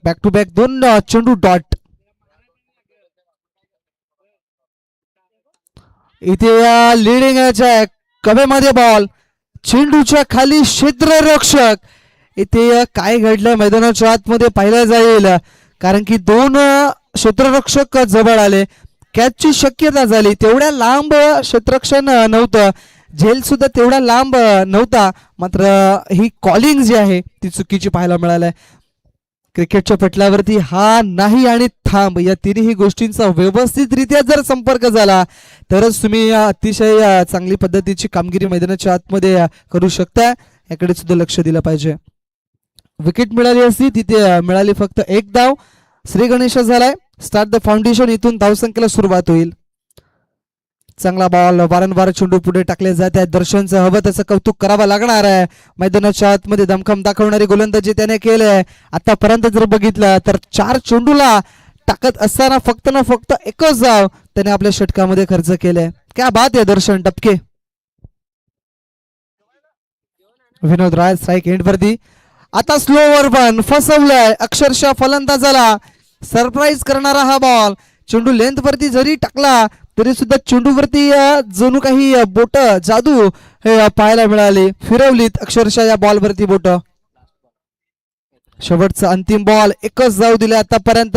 Back to back 2 चेंडू dot. इथे leading कव्यामध्ये ball, चेंडूच्या खाली क्षेत्ररक्षक. इथे काय घडलं मैदानाच्या आतमध्ये पाहिलं जाईल, कारण की 2 क्षेत्ररक्षक जवळ आले, कॅचची शक्यता झाली. तेवढ्या लांब क्षेत्ररक्षण नव्हतं, झेल सुद्धा तेवढा लांब नव्हता, मात्र ही कॉलिंग जी आहे ती चुकीची पाहायला मिळाली. क्रिकेटच्या पटलावरती हा नाही आणि थांब या तिन्ही गोष्टींचा व्यवस्थितरित्या जर संपर्क झाला तरच तुम्ही अतिशय चांगली पद्धतीची कामगिरी मैदानाच्या आतमध्ये करू शकता. याकडे सुद्धा लक्ष दिलं पाहिजे. विकेट मिळाली असती, तिथे मिळाली फक्त 1 धाव. श्री गणेश झालाय. Start the foundation. इथून धावसंख्येला सुरुवात होईल. चांगला बॉल, वारंवार चेंडू पुढे टाकले जात आहेत. दर्शनचं हवं त्याचं कौतुक करावं लागणार आहे. मैदानाच्या आतमध्ये दमखम दाखवणारी गोलंदाजी त्याने केली आहे. आतापर्यंत जर बघितलं तर 4 चेंडूला टाकत असताना फक्त ना फक्त 1च धाव त्याने आपल्या षटकामध्ये खर्च केले. क्या बात आहे दर्शन टपके. विनोद राय स्ट्राईक एंड वरती. आता स्लोवर वन फसवलंय अक्षरशः फलंदाजाला. सरप्राईज करणारा हा बॉल. चेंडू लेंथ वरती जरी टाकला तरी सुद्धा चेंडूवरती जणू काही बोट जादू हे पाहायला मिळाली. फिरवलीत अक्षरशः या बॉलवरती बोट. शेवटचा अंतिम बॉल, 1च धाव दिले आतापर्यंत.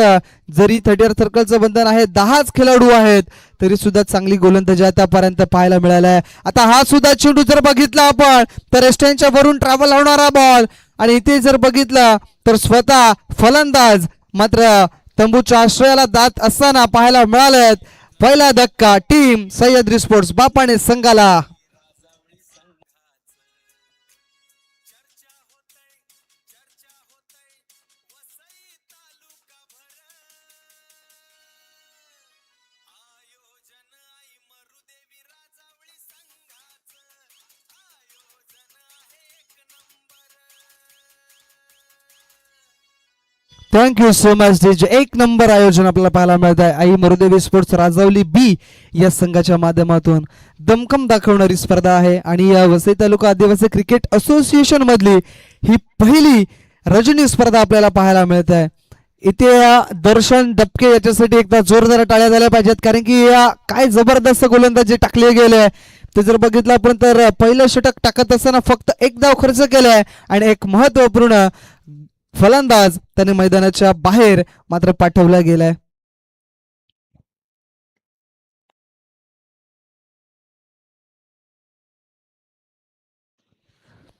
जरी 30 सर्कलचं बंधन आहे, 10च खेळाडू आहेत, तरी सुद्धा चांगली गोलंदाजी आतापर्यंत पाहायला मिळालाय. आता हा सुद्धा चेंडू जर बघितला आपण तर एस्टॅनच्या वरून ट्रॅव्हल होणारा बॉल, आणि इथे जर बघितलं तर स्वतः फलंदाज मात्र तंबूच्या आश्रयाला जात असताना पाहायला मिळालेत. पहिला धक्का टीम सह्याद्री स्पोर्ट्स बापाने संघाला. Thank you so much DJ. 1 number आयोजन आपल्याला पाहायला मिळत आहे. आई मरुदेवी स्पोर्ट्स राजावली बी या संघाच्या माध्यमातून दमखम दाखवणारी स्पर्धा आहे. आणि या वसई तालुका आदिवासी क्रिकेट असोसिएशन मधली ही पहिली रजनी स्पर्धा आपल्याला पाहायला मिळत आहे. इथे दर्शन डबके याच्यासाठी एकदा जोरदार टाळ्या झाल्या पाहिजेत, कारण की काय जबरदस्त गोलंदाजी टाकले गेले. ते जर बघितलं आपण तर पहिलं षटक टाकत असताना फक्त 1 धाव खर्च केलाय आणि एक महत्वपूर्ण फलंदाज त्याने मैदानाच्या बाहेर मात्र पाठवला गेलाय.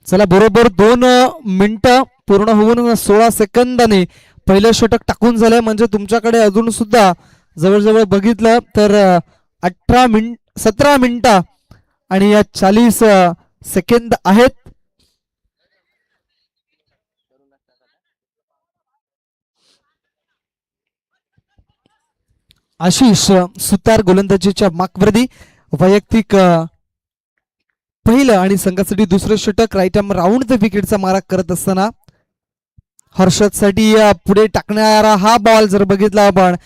चला, बरोबर 2 मिनिटं पूर्ण होऊन 16 सेकंदाने पहिलं षटक टाकून झालंय. म्हणजे तुमच्याकडे अजून सुद्धा जवळजवळ बघितलं तर 17 मिनिटं आणि 40 सेकंद आहेत. आशिष सुतार गोलंदाजीच्या माकवर्दी वैयक्तिक पहिलं आणि संघासाठी दुसरं षटक. राईट आर्म राऊंड द विकेटचा मारा करत असताना हर्षद साठी पुढे टाकणारा हा बॉल जर बघितला आपण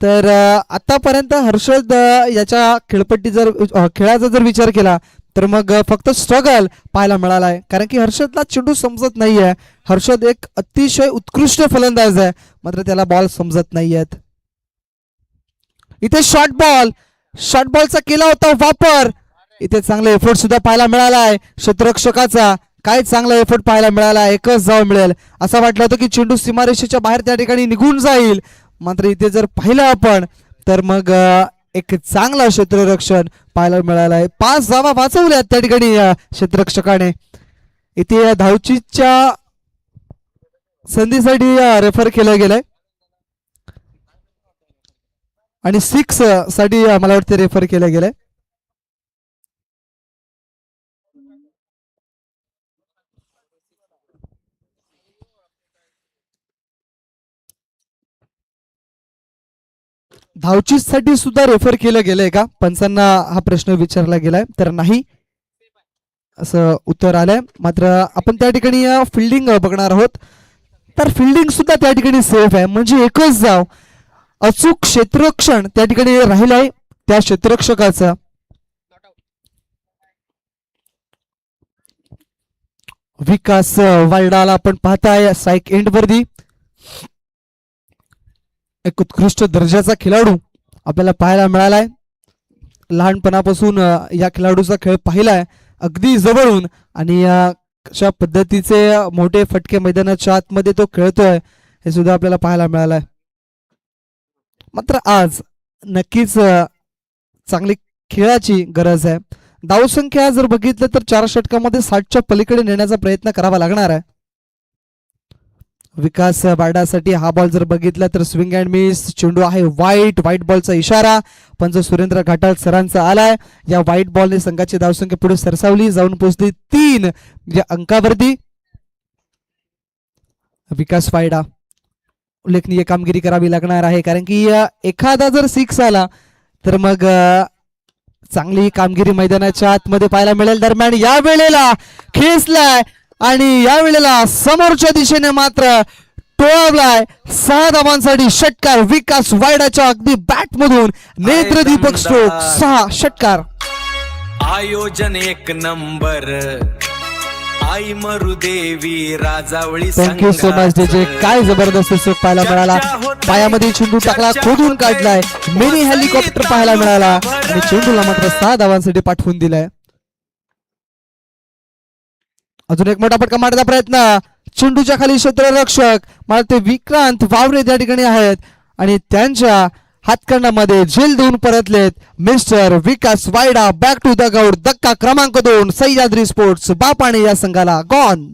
तर आतापर्यंत हर्षद याच्या खेळपट्टी जर खेळाचा जर विचार केला तर मग फक्त स्ट्रगल पाहायला मिळाला आहे, कारण की हर्षदला चेंडू समजत नाहीये. हर्षद एक अतिशय उत्कृष्ट फलंदाज आहे, मात्र त्याला बॉल समजत नाहीयेत. इथे शॉर्ट बॉलचा केला होता वापर. इथे चांगला एफर्ट सुद्धा पाहायला मिळाला आहे क्षेत्ररक्षकाचा. काय चांगला एफर्ट पाहायला मिळाला. 1च धाव मिळेल असं वाटलं होतं की चेंडू सीमारेषेच्या बाहेर त्या ठिकाणी निघून जाईल, मात्र इथे जर पाहिलं आपण तर मग एक चांगला क्षेत्ररक्षण पाहायला मिळाला आहे. 5 धावा वाचवल्यात त्या ठिकाणी क्षेत्ररक्षकाने. इथे धावचीच्या संधीसाठी रेफर केलं गेलंय आणि 6 साठी मला वाटतं रेफर केलं गेलंय. धावचीच साठी सुद्धा रेफर केलं गेलंय का पंचांना हा प्रश्न विचारला गेलाय, तर नाही असं उत्तर आलंय. मात्र आपण त्या ठिकाणी फिल्डिंग बघणार आहोत, तर फिल्डिंग सुद्धा त्या ठिकाणी सेफ आहे. म्हणजे 1च धाव अचूक क्षेत्ररक्षण त्या ठिकाणी राहिलंय त्या क्षेत्ररक्षकाचं. विकास वालडाला आपण पाहताय स्ट्राईक एंड वरती. एक उत्कृष्ट दर्जाचा खेळाडू आपल्याला पाहायला मिळालाय. लहानपणापासून या खेळाडूचा खेळ पाहिलाय अगदी जवळून आणि कशा पद्धतीचे मोठे फटके मैदानाच्या आतमध्ये तो खेळतोय हे सुद्धा आपल्याला पाहायला मिळालंय. मात्र आज नक्कीच चांगली खेळाची गरज आहे. धावसंख्या जर बघितलं तर 4 षटकामध्ये 60च्या पलीकडे नेण्याचा प्रयत्न करावा लागणार आहे. विकास बारडासाठी हा बॉल जर बघितला तर स्विंग अँड मिस चेंडू आहे व्हाईट बॉलचा इशारा पंच सुरेंद्र घाटाळ सरांचा आलाय. या व्हाईट बॉलने संघाची धावसंख्या पुढे सरसावली जाऊन पोहोचली 3 या अंकावरती. विकास वायडा उल्लेखनीय कामगिरी करावी लागणार आहे कारण की एखादा जर 6 आला तर मग चांगली कामगिरी मैदानाच्या आतमध्ये पाहायला मिळेल. दरम्यान या वेळेला खेचलाय आणि या वेळेला समोरच्या दिशेने मात्र टोळवलाय. 6 धावांसाठी षटकार विकास वायडाच्या अगदी बॅट मधून नेत्रदीपक स्ट्रोक 6 षटकार. आयोजन एक नंबर आई Marudevi Rajawali. Thank you so much DJ. काय जबरदस्त स्ट्रोक पाहायला मिळाला. पायामध्ये चेंडू टाकला खोदून काढलाय. मिनी हेलिकॉप्टर पाहायला मिळाला आणि चेंडूला मात्र 6 धावांसाठी पाठवून दिलाय. अजून एक मोठा फटका मारण्याचा प्रयत्न. चेंडूच्या खाली क्षेत्ररक्षक मला ते विक्रांत वावरे त्या ठिकाणी आहेत आणि त्यांच्या हातकंडामध्ये झेल देऊन परतलेत mister Vikas Wayda. Back to the ground. धक्का क्रमांक 2 सह्याद्री स्पोर्ट्स बापाणे या संघाला gone.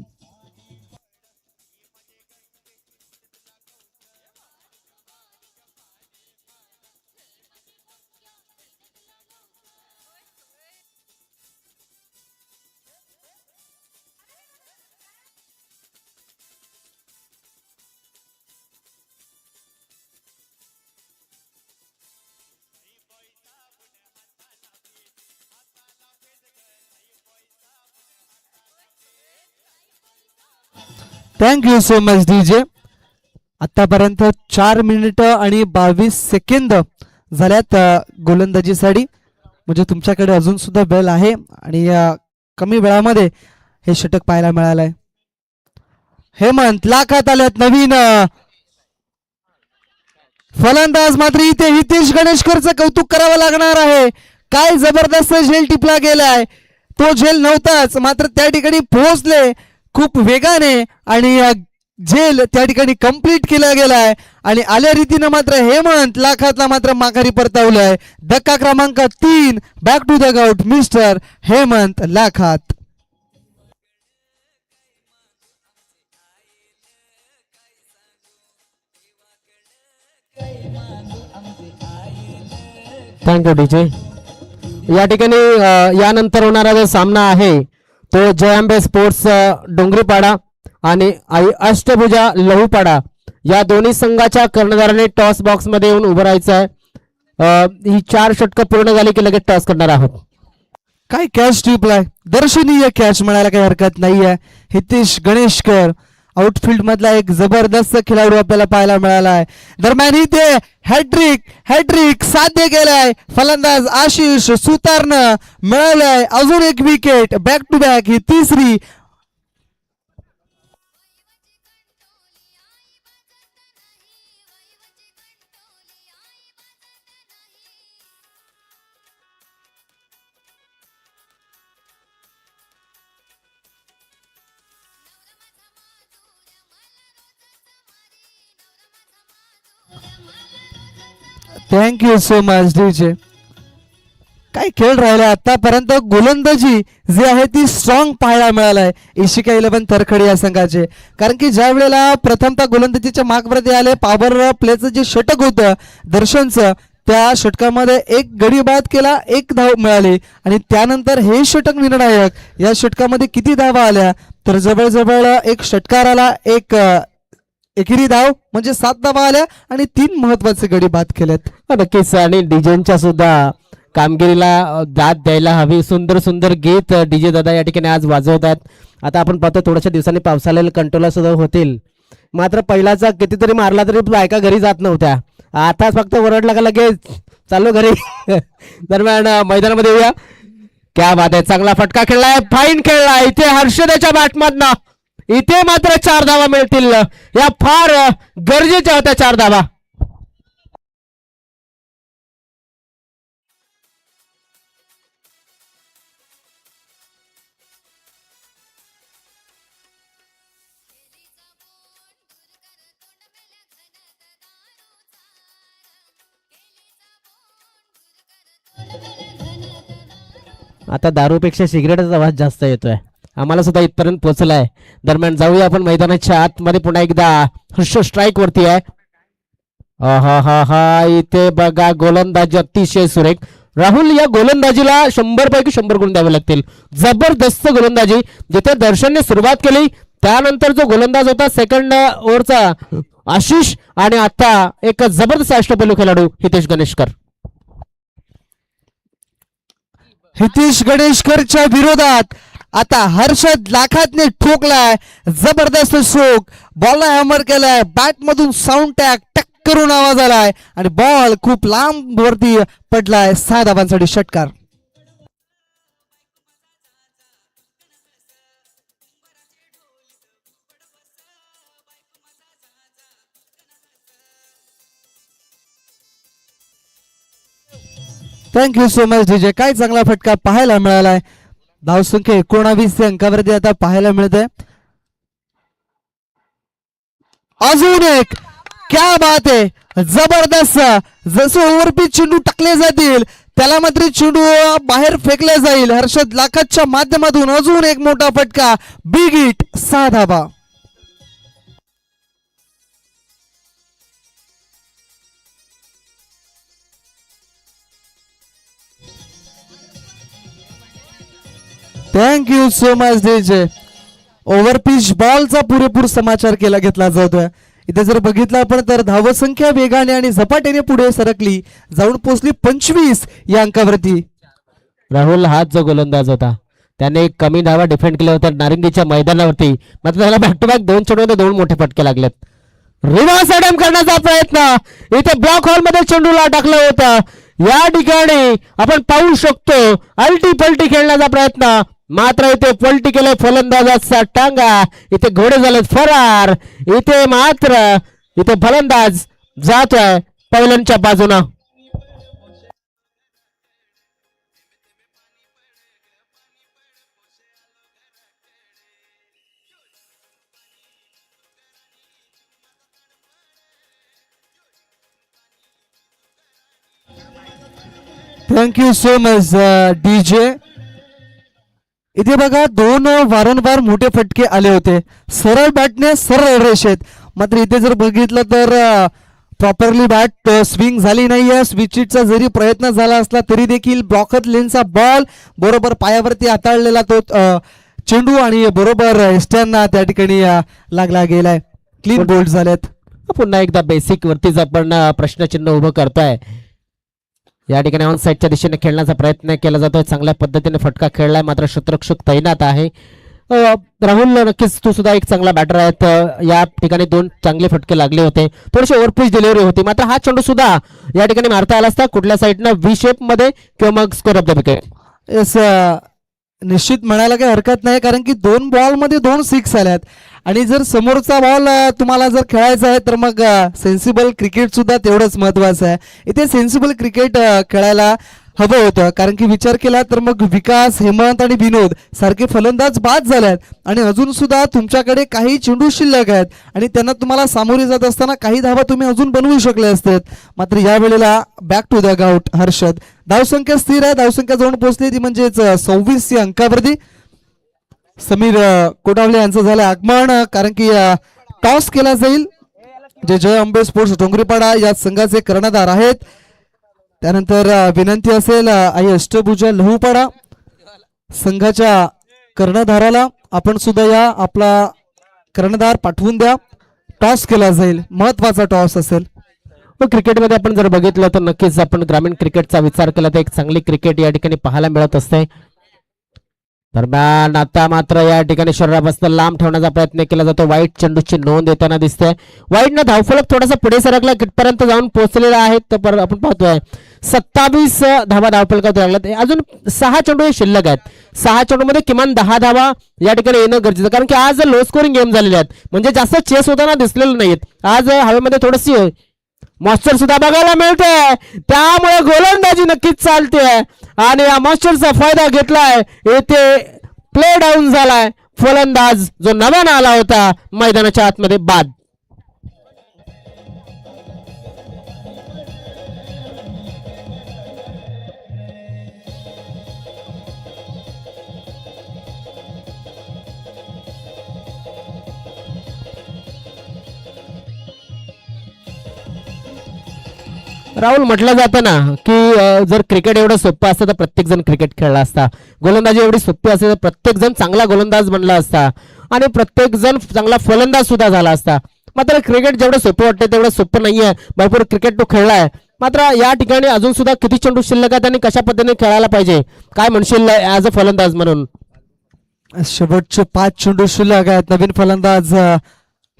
Thank you so much DJ. आतापर्यंत 4 मिनिटं आणि 22 सेकंद झाल्यात गोलंदाजीसाठी. म्हणजे तुमच्याकडे अजून सुद्धा वेळ आहे आणि कमी वेळामध्ये हे षटक पाहायला मिळालंय. हेमंत लाखात आल्यात नवीन फलंदाज. मात्र इथे हितेश गणेशकरचं कौतुक करावं लागणार आहे. काय जबरदस्त झेल टिपला गेलाय. तो झेल नव्हताच मात्र त्या ठिकाणी पोहोचले खूप वेगाने आणि झेल त्या ठिकाणी कंप्लीट केला गेलाय आणि आल्या रीतीनं मात्र हेमंत लाखातला मात्र माघारी परतावलाय. धक्का क्रमांक 3 back to the ground mister Hemant Lakhat. Thank you DJ. या ठिकाणी यानंतर होणारा जो सामना आहे तो जयांबे स्पोर्ट्स डोंगरीपाडा आणि अष्टभुजा लहूपाडा या दोन्ही संघाच्या कर्णधाराने टॉस बॉक्स मध्ये येऊन उभं राहायचं आहे. ही 4 षटकं पूर्ण झाली की लगेच टॉस करणार आहोत. काय कॅच टिपलाय. दर्शनीय कॅच म्हणायला काही हरकत नाहीये. हितेश गणेशकर आउटफील्ड मधला एक जबरदस्त खेळाडू आपल्याला पाहायला मिळाला आहे. दरम्यान इथे हॅट्रिक साध्य केलाय फलंदाज आशिष सुतारनं मिळालाय अजून एक विकेट. बॅक टू बॅक ही 3री. Thank you so much DJ. काय खेळ राहिला आतापर्यंत. गोलंदाजी जी आहे ती स्ट्रॉंग पाहायला मिळालाय इशिका 11 तरखडी या संघाचे. कारण की ज्या वेळेला प्रथमतः गोलंदाजीच्या मागवरती आले पॉवर प्लेचं जे षटक होतं दर्शनचं त्या षटकामध्ये एक गडी बाद केला 1 धाव मिळाली आणि त्यानंतर हे षटक निर्णायक. या षटकामध्ये किती धावा आल्या तर जवळजवळ एक षटकार आला एक एकेरी धाव म्हणजे 7 धावा आल्या आणि 3 महत्वाचे गडी बाद केलेत. नक्कीच आणि डीजेंच्या सुद्धा कामगिरीला दाद द्यायला हवी. सुंदर सुंदर गीत डीजे दादा या ठिकाणी आज वाजवतात. आता आपण पाहतो थोड्याशा दिवसांनी पावसाळ्याला कंट्रोल सुद्धा होतील. मात्र पहिलाचा कितीतरी मारला तरी बायका घरी जात नव्हत्या. आता फक्त ओरडला का लगेच चाललो घरी. दरम्यान मैदानामध्ये येऊया. क्या बात आहे. चांगला फटका खेळलाय. फाईन खेळलाय इथे हर्षदाच्या बॅटमधनं. इथे मात्र 4 धावा मिळतील. या फार गरजेच्या होत्या 4 धावा. आता दारूपेक्षा सिगरेटचा आवाज जास्त येतोय, आम्हाला सुद्धा इथपर्यंत पोहोचलाय. दरम्यान जाऊया आपण मैदानाच्या आतमध्ये. पुन्हा एकदा हर्ष स्ट्राईक वरती आहे. हा हा हा, इथे बघा गोलंदाजी अतिशय सुरेख. राहुल, या गोलंदाजीला 100 पैकी 100 गुण द्यावे लागतील. जबरदस्त गोलंदाजी. जिथे दर्शनने सुरुवात केली त्यानंतर जो गोलंदाज होता सेकंड ओव्हरचा आशिष, आणि आता एक जबरदस्त अष्टपैलू खेळाडू हितेश गणेशकर. हितेश गणेशकरच्या विरोधात आता हर्षद लाखातने ठोकलाय. जबरदस्त स्ट्रोक, बॉलला हॅमर केलाय, बॅट मधून साऊंड टॅग टक करून आवाज आलाय आणि बॉल खूप लांब वरती पडलाय. 6 धावांसाठी षटकार. Thank you so much DJ. काय चांगला फटका पाहायला मिळालाय. धावसंख्या 19 अंकावरती आता पाहायला मिळते. अजून एक, क्या बात आहे, जबरदस्त. जसं ओव्हरपिच चेंडू टाकले जातील त्याला मात्र चेंडू बाहेर फेकला जाईल. हर्षद लाखातच्या माध्यमातून अजून एक मोठा फटका, बिग हिट, 6 धावा. Thank you so much DJ. Overpitch बॉलचा पुरेपूर समाचार केला घेतला जातोय. इथे जर बघितलं आपण तर धावसंख्या वेगाने आणि झपाट्याने पुढे सरकली, जाऊन पोहोचली 25 या अंकावरती. राहुल, हाच जो गोलंदाज होता त्याने कमी धावा डिफेंड केल्या होत्या नारिंगीच्या मैदानावरती, मात्र त्याला बॅक टू बॅक 2 चेंडूमध्ये 2 मोठे फटके लागलेत. रिव्हर्स अटॅम्प करण्याचा प्रयत्न, इथे ब्लॉक हॉल मध्ये चेंडूला टाकलं होतं. या ठिकाणी आपण पाहू शकतो अल्टी पलटी खेळण्याचा प्रयत्न, मात्र इथे पलटी केले फलंदाजाचा टांगा. इथे घोडे झालेत फरार. इथे मात्र इथे फलंदाज जातोय पैलनच्या बाजूनं. Thank you so much DJ. इथे बघा 2 वारंवार मोठे फटके आले होते सरळ बॅटने सरळ रेषेत, मात्र इथे जर बघितलं तर प्रॉपरली बॅट स्विंग झाली नाहीये. स्विचिटचा जरी प्रयत्न झाला असला तरी देखील ब्लॉकत लेनचा बॉल बरोबर पायावरती हाताळलेला तो चेंडू आणि बरोबर एस्ट्यांना त्या ठिकाणी लागला गेलाय. क्लीन बोल्ड झालेत. पुन्हा एकदा बेसिक वरतीच आपण प्रश्नचिन्ह उभं करतोय. या ठिकाणी ऑन साईडच्या दिशेने खेळण्याचा प्रयत्न केला जातोय. चांगल्या पद्धतीने फटका खेळलाय, मात्र क्षेत्ररक्षक तैनात आहे. राहुल, नक्कीच तू सुद्धा एक चांगला बॅटर आहेत. या ठिकाणी 2 चांगले फटके लागले होते, थोडीशी ओव्हरपिच डिलिव्हरी होती, मात्र हा चेंडू सुद्धा या ठिकाणी मारता आला असता कुठल्या साईडनं, व्ही शेप मध्ये किंवा मग score of the wicket. Yes, निश्चित म्हणायला काही हरकत नाही, कारण की 2 बॉल मध्ये 2 सिक्स आल्यात आणि जर समोरचा बॉल तुम्हाला जर खेळायचा आहे तर मग सेन्सिबल क्रिकेट सुद्धा तेवढंच महत्वाचं आहे. इथे सेन्सिबल क्रिकेट खेळायला हवं होतं, कारण की विचार केला तर मग विकास, हेमंत आणि विनोद सारखे फलंदाज बाद झालेत आणि अजून सुद्धा तुमच्याकडे काही चेंडू शिल्लक आहेत आणि त्यांना तुम्हाला सामोरे जात असताना काही धावा तुम्ही अजून बनवू शकले असतात. मात्र या वेळेला बॅक टू द गाऊट हर्षद. धावसंख्या स्थिर आहे, धावसंख्या जाऊन पोहोचली ती म्हणजेच 26 या अंकावरती. समीर कोटावले यांचं झालं आगमन, कारण की टॉस केला जाईल. जे जय अंबे स्पोर्ट्स डोंगरीपाडा या संघाचे कर्णधार आहेत. त्यानंतर विनंती असेल आई अष्टभुजा लहूपाडा संघाच्या कर्णधाराला आपण सुद्धा या आपला कर्णधार पाठवून द्या. टॉस केला जाईल, महत्वाचा टॉस असेल. क्रिकेटमध्ये आपण जर बघितलं तर नक्कीच आपण ग्रामीण क्रिकेटचा विचार केला तर एक चांगली क्रिकेट या ठिकाणी पाहायला मिळत असते. दरम्यान आता मात्र या ठिकाणी शरीरापासून लांब ठेवण्याचा प्रयत्न केला जातो. वाईट चेंडूची नोंद येताना दिसते. वाईटनं धावफलक थोडासा पुढे सरकला, किटपर्यंत जाऊन पोहोचलेला आहे. तर आपण पाहतोय 27 धावा धावफलकात लागल्यात. अजून 6 चेंडू हे शिल्लक आहेत. 6 चेंडू मध्ये किमान 10 धावा या ठिकाणी येणं गरजेचं, कारण की आज लो स्कोरिंग गेम झालेले आहेत, म्हणजे जास्त चेस होताना दिसलेले नाहीत. आज हवेमध्ये थोडीशी मॉइश्चर सुद्धा बघायला मिळतोय, त्यामुळे गोलंदाजी नक्कीच चालते आणि या मॉइश्चरचा फायदा घेतलाय. येथे प्ले डाऊन झालाय फलंदाज जो नव्यानं आला होता मैदानाच्या आतमध्ये बाद. राहुल, म्हटलं जातं ना की जर क्रिकेट एवढं सोपं असतं तर प्रत्येक जण क्रिकेट खेळला असता. गोलंदाजी एवढी सोपी असते तर प्रत्येक जण चांगला गोलंदाज बनला असता आणि प्रत्येक जण चांगला फलंदाज सुद्धा झाला असता. मात्र क्रिकेट जेवढं सोपं वाटतं तेवढं सोपं नाहीये. भरपूर क्रिकेट तो खेळलाय, मात्र या ठिकाणी अजून सुद्धा किती चेंडू शिल्लक आहेत आणि कशा पद्धतीने खेळायला पाहिजे, काय म्हणशील ऍज अ फलंदाज म्हणून? शेवटचे 5 चेंडू शिल्लक आहेत. नवीन फलंदाज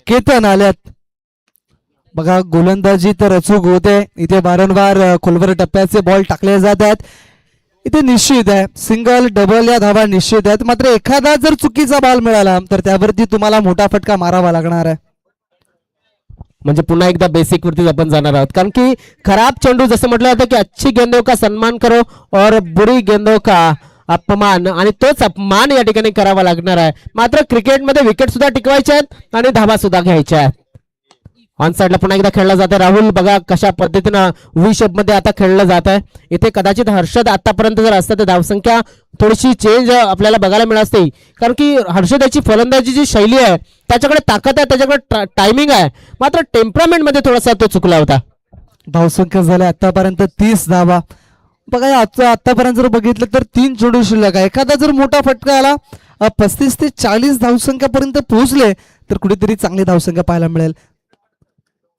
केतन आल्यात. बघा, गोलंदाजी तर अचूक होते. इथे वारंवार खोलवर टप्प्याचे बॉल टाकले जात आहेत. इथे निश्चित आहे सिंगल डबल या धावा निश्चित आहेत. मात्र एखादा जर चुकीचा बॉल मिळाला तर त्यावरती तुम्हाला मोठा फटका मारावा लागणार आहे. म्हणजे पुन्हा एकदा बेसिक वरतीच आपण जाणार आहोत, कारण की खराब चेंडू जसं म्हटलं जातं की अच्छी गेंदों का सन्मान करो और बुरी गेंदों का अपमान, आणि तोच अपमान या ठिकाणी करावा लागणार आहे. मात्र क्रिकेटमध्ये विकेट सुद्धा टिकवायच्या आहेत आणि धावा सुद्धा घ्यायच्या आहेत. ऑन साइडला पुन्हा एकदा खेळला जात आहे. राहुल, बघा कशा पद्धतीनं व्ही शेप मध्ये आता खेळलं जात आहे. इथे कदाचित हर्षद आतापर्यंत जर असतं तर धावसंख्या थोडीशी चेंज आपल्याला बघायला मिळत असते, कारण की हर्षद याची फलंदाजी जी शैली आहे, त्याच्याकडे ताकद आहे, त्याच्याकडे टायमिंग आहे, मात्र टेम्परामेंट मध्ये थोडासा तो चुकला होता. धावसंख्या झाल्या आतापर्यंत 30 धावा. बघा, आतापर्यंत जर बघितलं तर 3 चेंडू शिल्लक आहे. एखादा जर मोठा फटका आला 35 ते 40 धावसंख्यापर्यंत पोहोचले तर कुठेतरी चांगली धावसंख्या पाहायला मिळेल.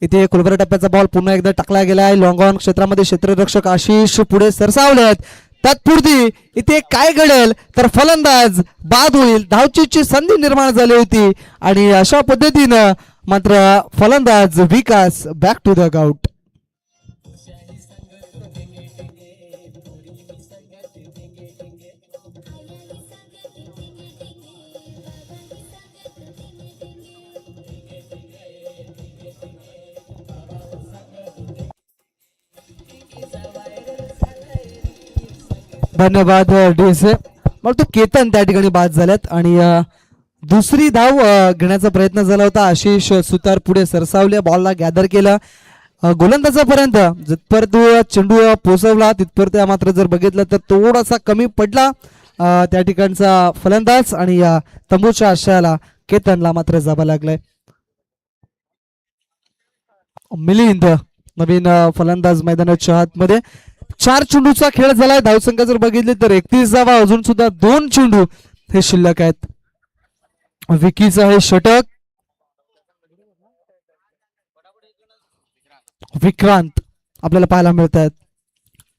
इथे खोलवर टप्प्याचा बॉल पुन्हा एकदा टाकला गेला आहे. लॉंग ऑन क्षेत्रामध्ये क्षेत्ररक्षक आशिष पुढे सरसावले आहेत. तत्पूर्वी इथे काय घडेल तर फलंदाज बाद होईल. धावचीची संधी निर्माण झाली होती आणि अशा पद्धतीनं मात्र फलंदाज विकास बॅक टू द आउट. धन्यवाद डीएसए. मग तो केतन त्या ठिकाणी बाद झाल्यात आणि दुसरी धाव घेण्याचा प्रयत्न झाला होता. आशिष सुतार पुढे सरसावले, बॉलला गॅदर केलं गोलंदाजापर्यंत. जिथपर्यंत चेंडू पोहोचवला तिथपर्यंत मात्र जर बघितलं तर थोडासा कमी पडला त्या ठिकाणचा फलंदाज आणि तंबूच्या आशयाला केतनला मात्र जावं लागलंय. मिलिंद नवीन फलंदाज मैदानाच्या आतमध्ये. 4 चेंडूचा खेळ झालाय. धावसंख्या जर बघितली तर 31 धावा. अजून सुद्धा 2 चेंडू हे शिल्लक आहेत. विकीचं हे षटक. विक्रांत आपल्याला पाहायला मिळत आहेत.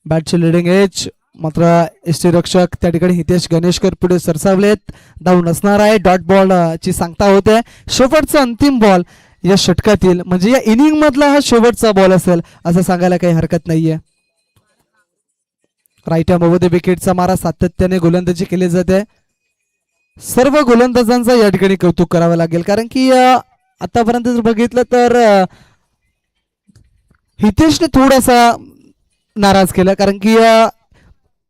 बॅटची लिडिंग एज. मात्र एसटी रक्षक त्या ठिकाणी हितेश गणेशकर पुढे सरसावलेत. धाव नसणार आहे. डॉट बॉल ची सांगता होते. शेवटचा अंतिम बॉल या षटकातील म्हणजे या इनिंग मधला हा शेवटचा बॉल असेल असं सांगायला काही हरकत नाहीये. राईट मध्ये विकेटचा मारा सातत्याने गोलंदाजी केली जाते. सर्व गोलंदाजांचा या ठिकाणी कौतुक करावं लागेल, कारण की आतापर्यंत जर बघितलं तर हितेशने थोडासा नाराज केला, कारण की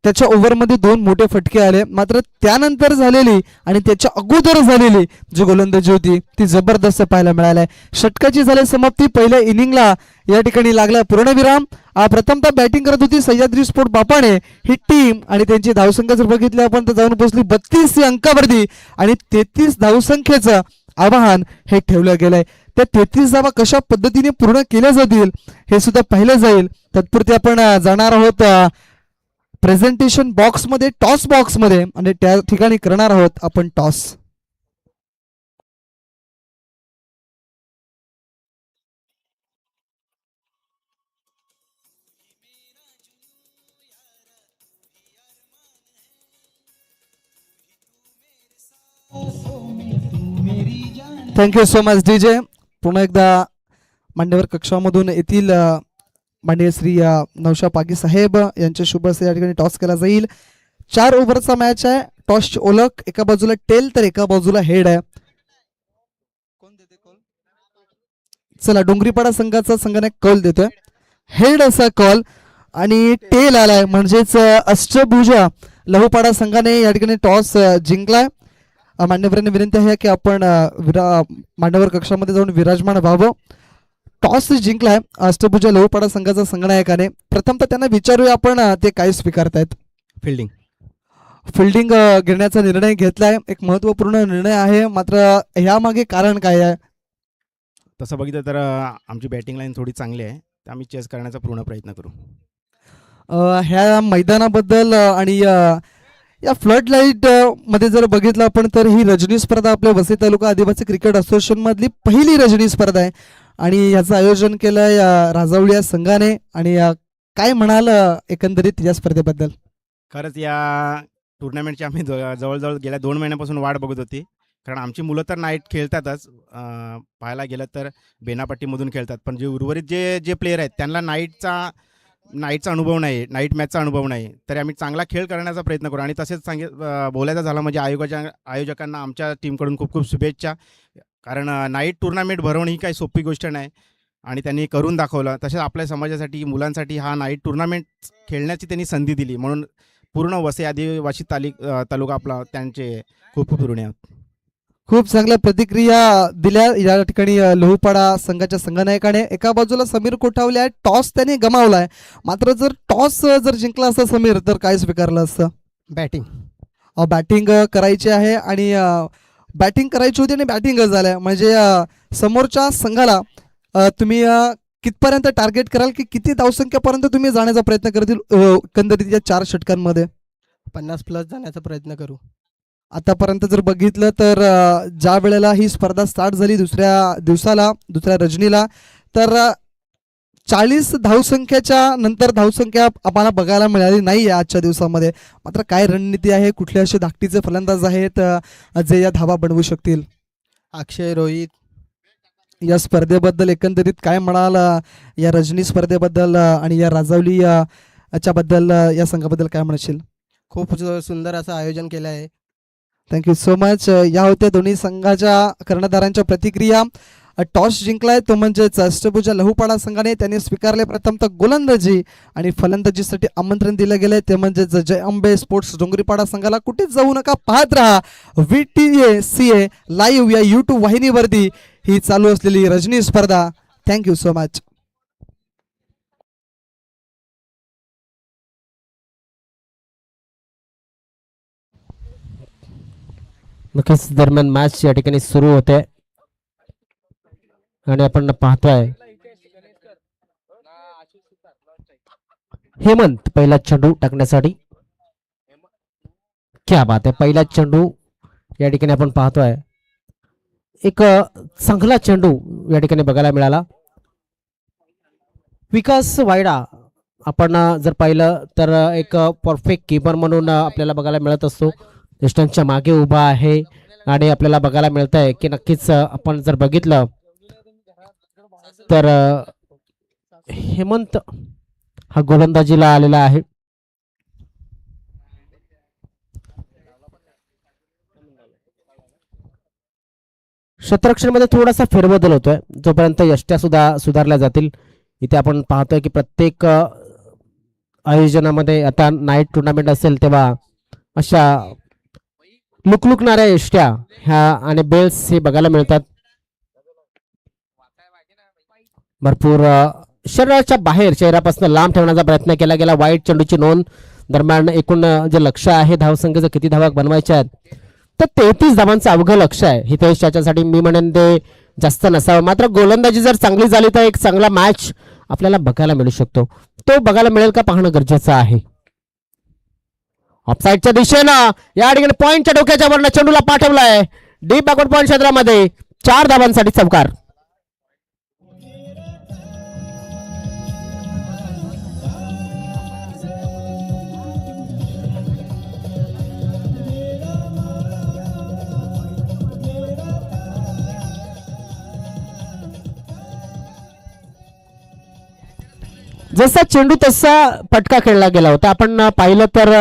त्याच्या ओव्हरमध्ये 2 मोठे फटके आले. मात्र त्यानंतर झालेली आणि त्याच्या अगोदर झालेली जी गोलंदाजी होती ती जबरदस्त पाहायला मिळाली. षटकाची झाली समाप्ती. पहिल्या इनिंगला या ठिकाणी लागला पूर्णविराम. प्रथमतः बॅटिंग करत होती सह्याद्री स्पोर्ट बापाने ही टीम आणि त्यांची धावसंख्या जर बघितली आपण तर जाऊन पोहोचली 32 अंकावरती आणि 33 धावसंख्येचं आवाहन हे ठेवलं गेलंय. त्या 33 धावा कशा पद्धतीने पूर्ण केल्या जातील हे सुद्धा पाहिलं जाईल. तत्पुरती आपण जाणार आहोत प्रेझेंटेशन बॉक्स मध्ये, टॉस बॉक्स मध्ये, आणि त्या ठिकाणी करणार आहोत आपण toss. Thank you so much DJ. पुन्हा एकदा मान्यवर कक्षामधून येथील माननीय श्री नौशा पागी साहेब यांच्या शुभ हस्ते या ठिकाणी टॉस केला जाईल. 4 ओव्हरचा मॅच आहे. टॉसची ओळख एका बाजूला टेल तर एका बाजूला हेड आहे. कोण देते कॉल? चला, डोंगरीपाडा संघाचा संघाने कॉल देतोय. हेड असा कॉल आणि टेल आलाय म्हणजेच अष्टभुजा लहूपाडा संघाने या ठिकाणी टॉस जिंकलाय. मान्यवरांनी विनंती आहे की आपण मान्यवर कक्षामध्ये जाऊन विराजमान व्हावं. टॉस जिंकलाय अष्टभुजा लहूपाडा संघाचा संघनायकाने. प्रथमतः त्यांना विचारूया आपण ते काय स्वीकारतायत. फिल्डिंग घेण्याचा निर्णय घेतलाय. एक महत्वपूर्ण निर्णय आहे, मात्र यामागे कारण काय आहे? तसं बघितलं तर आमची बॅटिंग लाईन थोडी चांगली आहे ते आम्ही चेस करण्याचा पूर्ण प्रयत्न करू. ह्या मैदानाबद्दल आणि या फ्लड लाईट मध्ये जर बघितलं आपण तर ही रजनी स्पर्धा आपल्या वसई तालुका आदिवासी क्रिकेट असोसिएशन मधली पहिली रजनी स्पर्धा आहे आणि याचं आयोजन केलं या राजावळी या संघाने. आणि काय म्हणाल एकंदरीत या स्पर्धेबद्दल? खरंच या टुर्नामेंटची आम्ही जवळजवळ गेल्या 2 महिन्यापासून वाट बघत होती, कारण आमची मुलं तर नाईट खेळतातच. पाहायला गेलं तर बेनापट्टीमधून खेळतात, पण जे उर्वरित जे प्लेयर आहेत त्यांना नाईटचा अनुभव नाही, नाईट मॅचचा अनुभव नाही. तर आम्ही चांगला खेळ करण्याचा प्रयत्न करू. आणि तसेच बोलायचं झालं म्हणजे आयोजकांना आमच्या टीमकडून खूप खूप शुभेच्छा, कारण नाईट टुर्नामेंट भरवणं ही काही सोपी गोष्ट नाही आणि त्यांनी करून दाखवलं. तसेच आपल्या समाजासाठी मुलांसाठी हा नाईट टुर्नामेंट खेळण्याची त्यांनी संधी दिली, म्हणून पूर्ण वसई आदिवासी तालुका आपला त्यांचे खूप खूप ऋणी आहोत. खूप चांगल्या प्रतिक्रिया दिल्या या ठिकाणी लोहपाडा संघाच्या संघनायकाने. एका बाजूला समीर कोठावले आहे, टॉस त्याने गमावलाय, मात्र जर टॉस जर जिंकला असता समीर तर काय स्वीकारलं असतं? बॅटिंग करायची आहे आणि बॅटिंग करायची होती आणि बॅटिंग झालंय म्हणजे समोरच्या संघाला तुम्ही कितपर्यंत टार्गेट कराल की किती धावसंख्यापर्यंत तुम्ही जाण्याचा प्रयत्न करतील एकंदरीत या 4 षटकांमध्ये? 50+ जाण्याचा प्रयत्न करू. आतापर्यंत जर बघितलं तर ज्या वेळेला ही स्पर्धा स्टार्ट झाली दुसऱ्या रजनीला, तर 40 धावसंख्येच्या नंतर धावसंख्या आम्हाला बघायला मिळाली नाही आहे आजच्या दिवसामध्ये. मात्र काय रणनीती आहे, कुठले असे धाकटीचे फलंदाज आहेत जे या धावा बनवू शकतील? अक्षय, रोहित. या स्पर्धेबद्दल एकंदरीत काय म्हणाल, या रजनी स्पर्धेबद्दल आणि या राजावली याच्याबद्दल, या संघाबद्दल काय म्हणशील? खूप सुंदर असं आयोजन केलं आहे. Thank you so much. या होत्या दोन्ही संघाच्या कर्णधारांच्या प्रतिक्रिया. टॉस जिंकलाय तो म्हणजेच अष्टभुजा लहुपाडा संघाने. त्यांनी स्वीकारले प्रथमतः गोलंदाजी आणि फलंदाजीसाठी आमंत्रण दिलं गेलंय ते म्हणजेच जय अंबे स्पोर्ट्स डोंगरीपाडा संघाला. कुठेच जाऊ नका, पाहत राहा VTACA लाईव्ह या YouTube वाहिनीवरती ही चालू असलेली रजनी स्पर्धा. Thank you so much. नक्कीच दरम्यान मॅच या ठिकाणी सुरू होते आणि आपण पाहतोय हेमंत पहिला चेंडू टाकण्यासाठी. क्या बात आहे, पहिला चेंडू या ठिकाणी आपण पाहतोय. एक चांगला चेंडू या ठिकाणी बघायला मिळाला. विकास वायडा आपण जर पाहिलं तर एक परफेक्ट कीपर म्हणून आपल्याला बघायला मिळत असतो. यष्टांच्या मागे उभा आहे आणि आपल्याला बघायला मिळत आहे की नक्कीच आपण जर बघितलं तर हेमंत हा गोलंदाजीला आलेला आहे. क्षेत्ररक्षणामध्ये थोडासा फेरबदल होतोय, जोपर्यंत यष्ट्या सुद्धा सुधारल्या जातील. इथे आपण पाहतोय की प्रत्येक आयोजनामध्ये आता नाईट टुर्नामेंट असेल तेव्हा अशा लुकलुकणाऱ्या यष्ट्या ह्या आणि बेल्स हे बघायला मिळतात. भरपूर शरीराच्या बाहेर चेहऱ्यापासून लांब ठेवण्याचा प्रयत्न केला गेला. वाईट चेंडूची नोंद. दरम्यान एकूण जे लक्ष आहे धावसंख्येचं किती धावा बनवायच्या आहेत तर 33 धावांचं अवघं लक्ष आहे. हितेश त्याच्यासाठी मी म्हणेन ते जास्त नसावं. मात्र गोलंदाजी जर चांगली झाली तर एक चांगला मॅच आपल्याला बघायला मिळू शकतो. तो बघायला मिळेल का पाहणं गरजेचं आहे. ऑफसाईडच्या दिशेनं या ठिकाणी पॉईंटच्या डोक्याच्या वरनं चेंडूला पाठवलाय डीप बॅकवर्ड पॉईंट क्षेत्रामध्ये. 4 धावांसाठी चौकार. जसा चेंडू तसा फटका खेळला गेला होता. आपण पाहिलं तर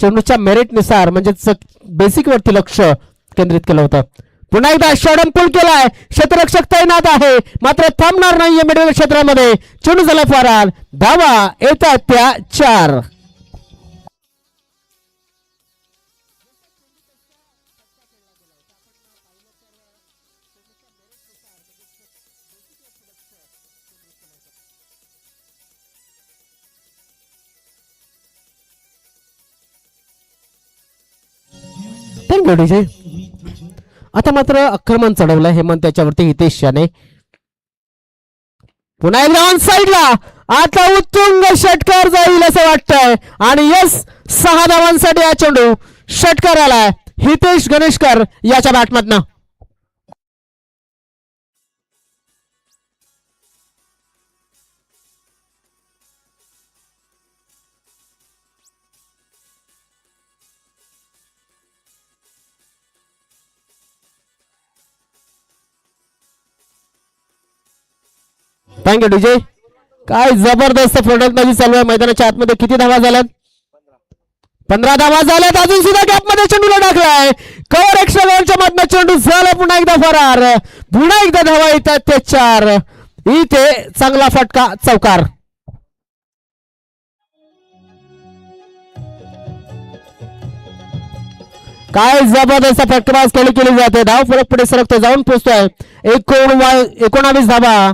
चेंडूच्या मेरिटनुसार म्हणजे बेसिक वरती लक्ष केंद्रित केलं होतं. पुन्हा एकदा षडम पूल केलाय. क्षेत्ररक्षक तैनात आहे मात्र थांबणार नाहीये मिडल क्षेत्रामध्ये. चेंडू झाला फरार. धावा येतात त्या 4. Thank you DJ. आता मात्र आक्रमण चढवलं हेमंत त्याच्यावरती हितेश याने. पुन्हा एकदा ऑन साईडला आता उत्तुंग षटकार जाईल असं वाटतंय आणि यस 6 धावांसाठी हा चेंडू षटकार आलाय हितेश गणेशकर याच्या बॅटमधनं. Thank you DJ. काय जबरदस्त फलंदाजी चालू आहे मैदानाच्या आतमध्ये. किती धावा झाल्यात? 15 धावा झाल्यात. अजून सुद्धा गॅप मध्ये चेंडूला टाकलाय. कव्हर एक्स्ट्रा बॉलच्या मधनं चेंडू झाला पुन्हा एकदा फरार. पुन्हा एकदा धावा येतात ते 4. इथे चांगला फटका चौकार. काय जबरदस्त फटकेबाज खेळी केली जाते. धाव फरक पुढे सरकतो जाऊन पोहोचतोय 19 धावा.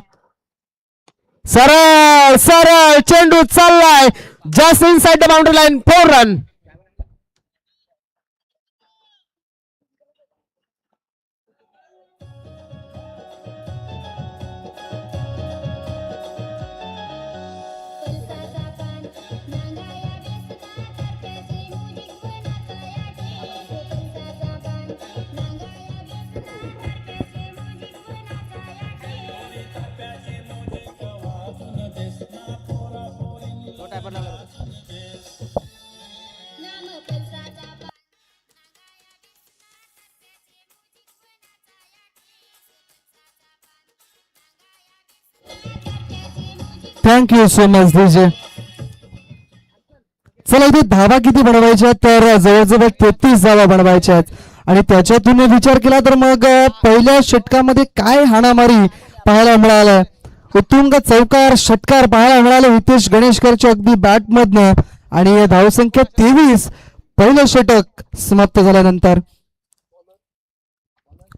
सरळ सरळ चेंडू चाललाय just inside the boundary line. 4 run. Thank you so much DJ. चला इथे धावा किती बनवायच्या तर जवळजवळ 33 धावा बनवायच्या आहेत आणि त्याच्यातून विचार केला तर मग पहिल्या षटकामध्ये काय हाणामारी पाहायला मिळालं. उत्तुंग चौकार षटकार पाहायला मिळाले हितेश गणेशकरच्या अगदी बॅट मधनं आणि धावसंख्या 23. पहिलं षटक समाप्त झाल्यानंतर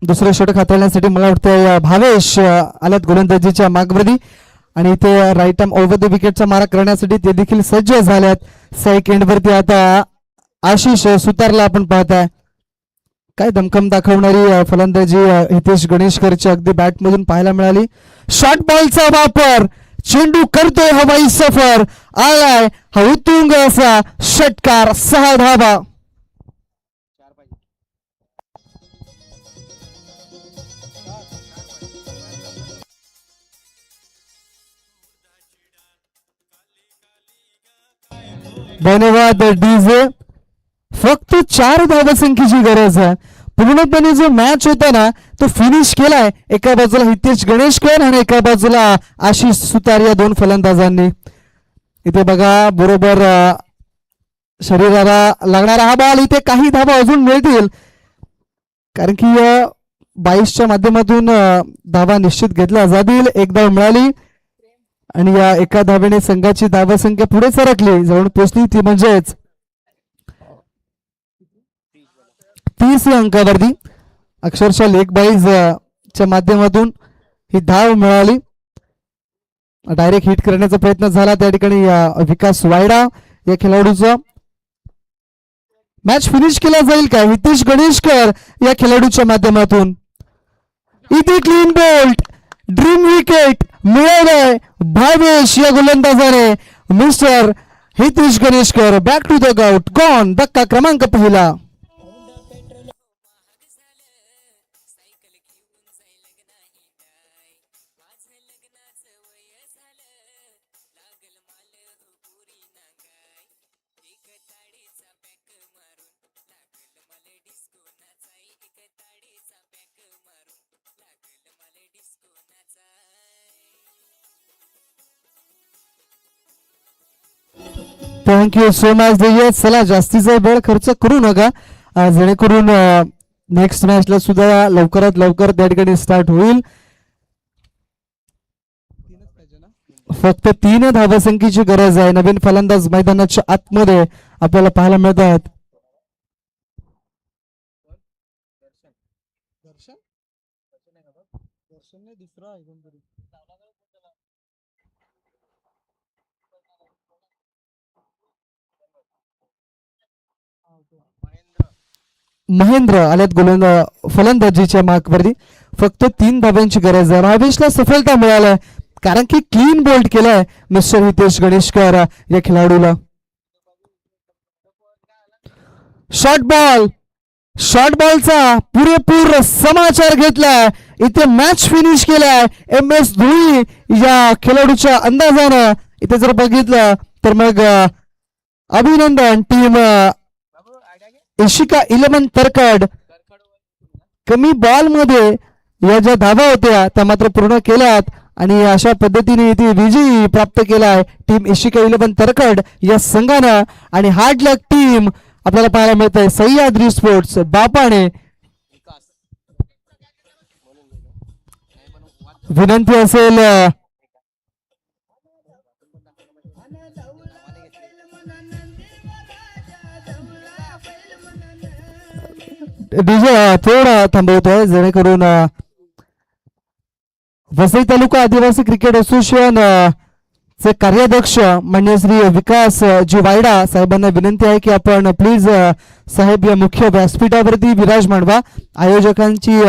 दुसरं षटक हाताळण्यासाठी मला वाटतं भावेश आल्यात गोलंदाजीच्या मागवरती आणि ते राईट आर्म ओव्हर द विकेटचा मारा करण्यासाठी ते देखील सज्ज झाल्यात. सेकंड वरती आता आशिष सुतारला आपण पाहताय. काय दमखम दाखवणारी फलंदाजी हितेश गणेशकरच्या अगदी बॅट मधून पाहायला मिळाली. शॉर्ट बॉलचा वापर चेंडू करतोय हवाई सफर. आलाय हा उत्तुंग असा षटकार. 6 धावा. धन्यवाद डीजे. फक्त 4 धावसंख्येची गरज आहे. पूर्णपणे जो मॅच होता ना तो फिनिश केलाय एका बाजूला हितेश गणेशकर आणि एका बाजूला आशिष सुतार या 2 फलंदाजांनी. इथे बघा बरोबर शरीराला लागणारा हा बॉल. इथे काही धावा अजून मिळतील कारण की 22च्या माध्यमातून धावा निश्चित घेतल्या जातील. एक धाव मिळाली आणि या एका धावेने संघाची धावसंख्या पुढे सरकली जाऊन पोहोचली ती म्हणजेच 30 अंकावरती. अक्षरशः लेग बाईज च्या माध्यमातून ही धाव मिळाली. डायरेक्ट हिट करण्याचा प्रयत्न झाला त्या ठिकाणी विकास वायडा या खेळाडूचा. मॅच फिनिश केला जाईल का हितेश गणेशकर या खेळाडूच्या माध्यमातून. इथे क्लीन बोल्ट ड्रीम विकेट मिळवलंय भावेश या गोलंदाजाने. Mister Hitesh Ganeshkar back to the ground gone. धक्का क्रमांक पहिला. थँक्यू सो मच दिये. चला जास्तीचा वेळ खर्च करू नका जेणेकरून नेक्स्ट मॅचला सुद्धा लवकरात लवकर त्या ठिकाणी स्टार्ट होईल. फक्त 3 धावसंख्येची गरज आहे. नवीन फलंदाज मैदानाच्या आतमध्ये आपल्याला पाहायला मिळत आहेत. महेंद्र आल्यात फलंदाजीच्या मार्कवरती. फक्त 3 धाब्यांची गरज आहे. भावेशला सफलता मिळाली कारण की क्लीन बोल्ड केलाय मिस्टर हितेश गणेशकर या खेळाडूला. शॉर्ट बॉलचा पुरेपूर समाचार घेतलाय. इथे मॅच फिनिश केलाय MS धुळी या खेळाडूच्या अंदाजानं. इथे जर बघितलं तर मग अभिनंदन टीम इशिका 11 तरकड. कमी बॉल मध्ये या ज्या धावा होत्या त्या मात्र पूर्ण केल्यात आणि अशा पद्धतीने इथे विजयी प्राप्त केलाय टीम इशिका 11 तरकड या संघानं. आणि हार्ड लक टीम आपल्याला पाहायला मिळत आहे सह्याद्री स्पोर्ट्स बापाने. विनंती असेल डीजे थोडा थांबवतोय जेणेकरून वसई तालुका आदिवासी क्रिकेट असोसिएशन चे कार्याध्यक्ष मान्य श्री विकास जी वायडा साहेबांना विनंती आहे की आपण प्लीज साहेब या मुख्य व्यासपीठावरती विराजमान व्हा. आयोजकांची